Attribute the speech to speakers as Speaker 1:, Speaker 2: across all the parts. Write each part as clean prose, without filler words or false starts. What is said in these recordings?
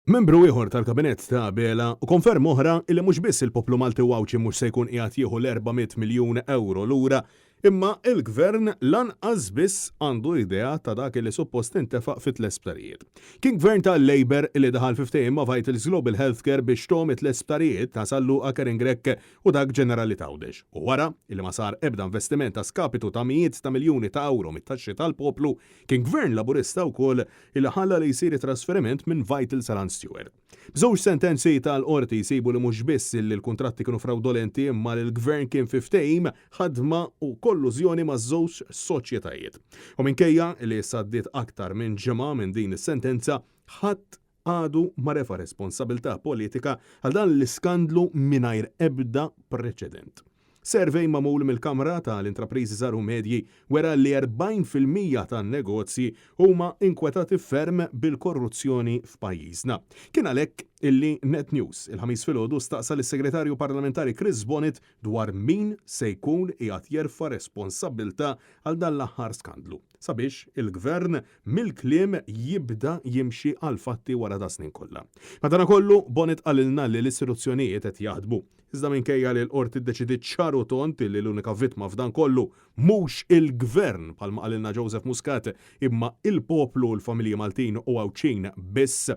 Speaker 1: Membru ieħor tal-kabinett ta' Bela u konferm oħra illi mhux biss il-poplu Malti Wawċi mhux se jkun qiegħed jieħu l-400 miljun euro lura, imma il-gvern lanqas biss għandu idea ta' dak li suppost intefaq fit-l-isptarijiet. Kien gvern tal-Labor li daħal fiftehim ma' Vitals Global Healthcare biex tomet l-isptarijiet ta' Salluqa Kering Grek u dak Ġenerali Tawdex. U wara illi ma sar ebda investiment ta' skapitu ta' mijiet ta' miljuni ta' euro mit-taxxi tal-poplu, kien gvern laburista wkoll illi ħalla li jsir trasferiment minn Vitals Alan Stewart. B'żewġ sentenzi tal-qorti jsibu li mhux biss li l-kuntratti kienu fraudolenti imma li l-gvern kien fiftehim ħadma u kollużjoni ma' żewġ soċjetajiet. U minkejja li saddiet aktar minn ġimgħa minn din is-sentenza, ħadd għadu ma refa' responsabilità politika għal dan l-iskandlu mingħajr ebda preċedent. Survey magħmul mill-Kamra tal-Intrapriżi Żgħar u Medji wera li 40% tan-negozji huma inkwetati ferm bil-korruzzjoni f'pajjiżna. Kien għalhekk illi Net News il-ħamis filgħodu staqsa lis-Segretarju Parlamentari Chris Bonnet dwar min se jkun qiegħed jerfa' responsabbiltà għal dan l-aħħar skandlu sabiex il-gvern mill-kliem jibda jimxi għal fatti wara da snin kollha. Madankollu Bonnet qalilna li l-istituzzjonijiet qed jaħdmu. Iżda minkejja li l-qorti ddeċidiet ċaru tont li l-unika vittma f'dan kollu mhux il-gvern bħalma qalilna Joseph Muscat imma il-poplu u l-familji Maltin u Wawċin biss,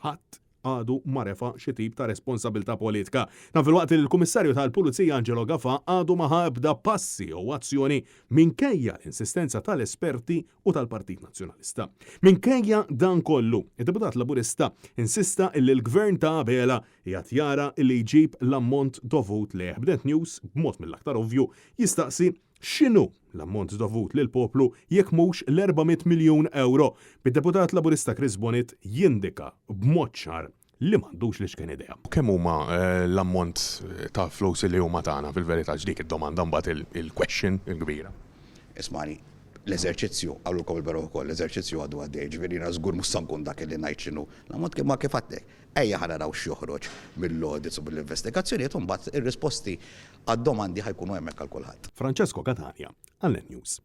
Speaker 1: ħadd għadu ma refa' xi tip ta' responsabilità politika. Naf il-waqt li l-Kummissarju tal-Pulizija Angelo Gaffa għadu ma ħabda passi u azzjoni minkejja l-insistenza tal-esperti u tal-Partit Nazzjonalista. Minkejja dan kollu, id-Deputat Laburista insista illi l-Gvern ta' Bela qiegħed jara illi jġib l-ammont dovut leh. B'Net News, b'mod mill-aktar ovvju, jistaqsi x'inhu l-ammont dovut lil poplu jekk mhux l-400 miljun euro. Bid-Deputat Laburista Chris Bonnet jindika b'mod ċar li m'għandux li x'kien idea. Kemm huma l-ammont ta' flus li huma tagħna fil-verità dik id-domanda mbagħad il-question il-kbira.
Speaker 2: Ismani, l-eżerċizzju, għallulkom il-beru wkoll, l-eżerċizzju għadu għaddej, ġifieri żgur mhux se nkun dak li ngħid x'inhu. L-ammont kien ma kif għaddej. Ejja ħana naraw x'joħroġ mill-audits u mill-investigazzjonijiet u mbagħad ir-risposti għad-domandi ħajkunu hemmhekk għal kulħadd.
Speaker 1: Francesco Catania, għal Net News.